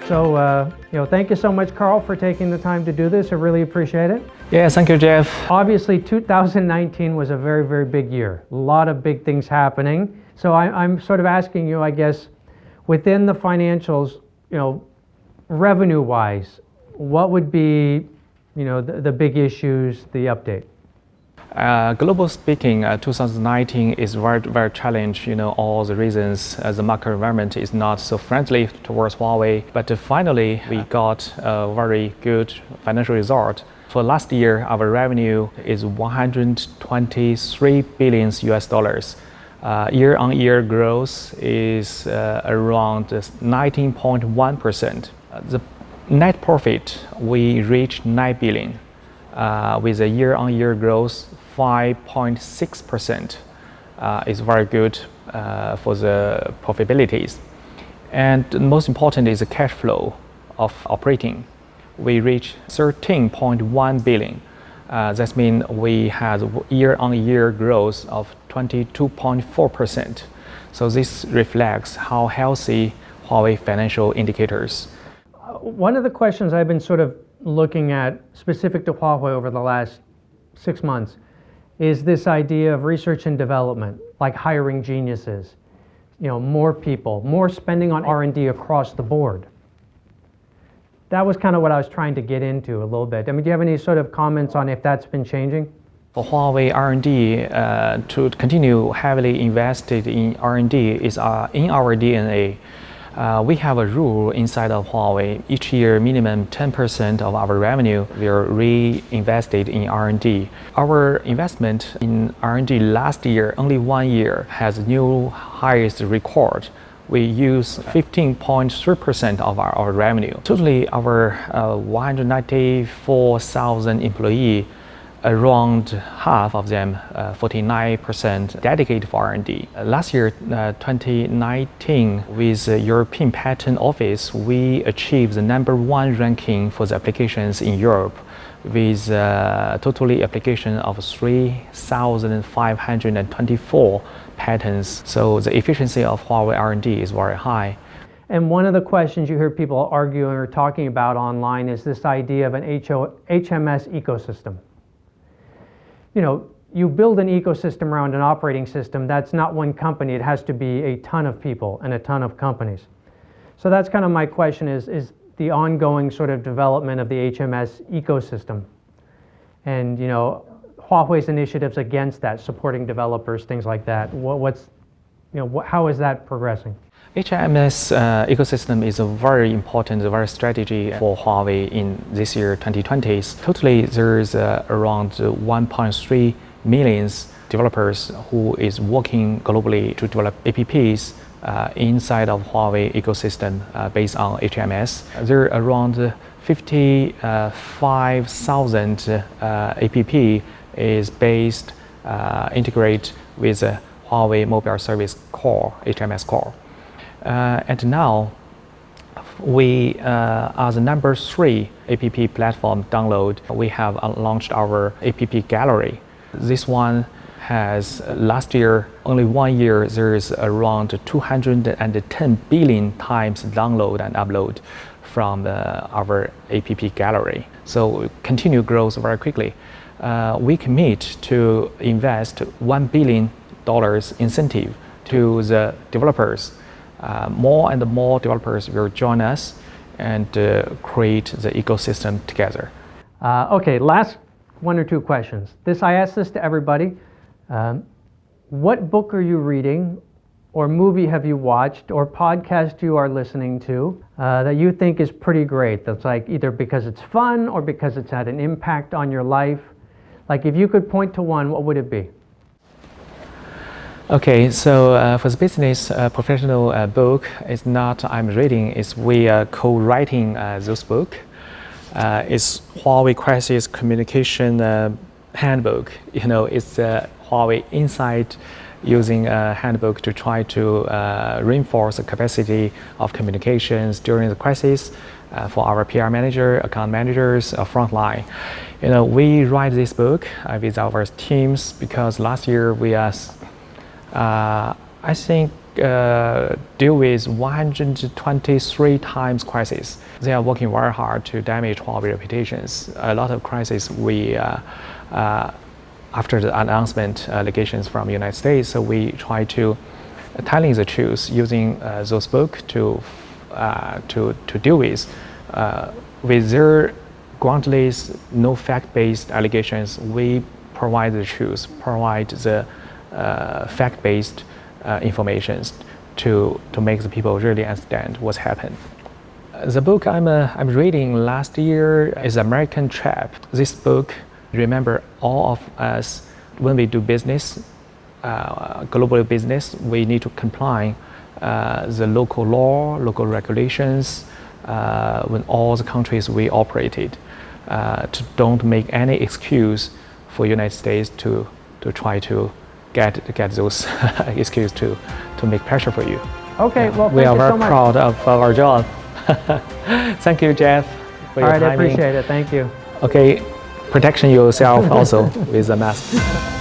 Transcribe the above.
So, thank you so much, Karl, for taking the time to do this. I really appreciate it. Yes, thank you, Jeff. Obviously, 2019 was a very, very big year. A lot of big things happening. So I'm sort of asking you, I guess, within the financials, revenue-wise, what would be, the big issues, the update? Global speaking, 2019 is very, very challenging. All the reasons the market environment is not so friendly towards Huawei. But finally, we got a very good financial result. For last year, our revenue is 123 billion US dollars. Year-on-year growth is around 19.1%. The net profit, we reached 9 billion. With a year-on-year growth 5.6%, is very good for the profitabilities. And most important is the cash flow of operating. We reached 13.1 billion. That means we had year-on-year growth of 22.4%. So this reflects how healthy Huawei financial indicators. One of the questions I've been sort of looking at specific to Huawei over the last 6 months is this idea of research and development, like hiring geniuses, more people, more spending on R&D across the board. That was kind of what I was trying to get into a little bit. I mean, do you have any sort of comments on if that's been changing? For Huawei R&D, to continue heavily invested in R&D is in our DNA. We have a rule inside of Huawei. Each year, minimum 10% of our revenue we are reinvested in R&D. Our investment in R&D last year, only 1 year, has new highest record. We use 15.3% of our revenue. Totally, our 194,000 employees, around half of them, 49%, dedicated for R&D. Last year, 2019, with the European Patent Office, we achieved the #1 ranking for the applications in Europe, with totally application of 3,524 patents. So the efficiency of Huawei R&D is very high. And one of the questions you hear people arguing or talking about online is this idea of an HMS ecosystem. You build an ecosystem around an operating system, that's not one company, it has to be a ton of people and a ton of companies. So that's kind of my question is the ongoing sort of development of the HMS ecosystem and, Huawei's initiatives against that, supporting developers, things like that. How is that progressing? HMS ecosystem is a very important, very strategy for Huawei in this year, 2020s. Totally, there is around 1.3 million developers who is working globally to develop apps inside of Huawei ecosystem based on HMS. There are around 55,000 app is based, integrate with Huawei Mobile Service Core, HMS Core. And now, we are the #3 app platform download. We have launched our app gallery. This one has last year, only 1 year, there is around 210 billion times download and upload from our app gallery. So continue growth very quickly. We commit to invest $1 billion incentive to the developers. More and more developers will join us and create the ecosystem together. Okay, last 1 or 2 questions. I ask this to everybody. What book are you reading, or movie have you watched, or podcast you are listening to that you think is pretty great? That's like either because it's fun or because it's had an impact on your life. Like if you could point to one, what would it be? Okay, so for the business professional book, it's not I'm reading, it's we are co-writing this book. It's Huawei Crisis Communication Handbook. It's Huawei Insight using a handbook to try to reinforce the capacity of communications during the crisis for our PR manager, account managers, frontline. We write this book with our teams because last year we I I think deal with 123 times crisis. They are working very hard to damage Huawei reputations. A lot of crises we, after the announcement allegations from the United States, so we try to telling the truth using those books to deal with their groundless, no fact-based allegations. We provide the truth, provide the fact-based information to make the people really understand what's happened. The book I'm reading last year is American Trap. This book, remember all of us, when we do business, global business, we need to comply the local law, local regulations, when all the countries we operated. To don't make any excuse for United States to try to get those excuses to make pressure for you. Okay, well, we thank are you very so much. proud of our job. Thank you, Jeff, for your All right, I timing. appreciate it. Thank you. Okay, protection yourself also with a mask.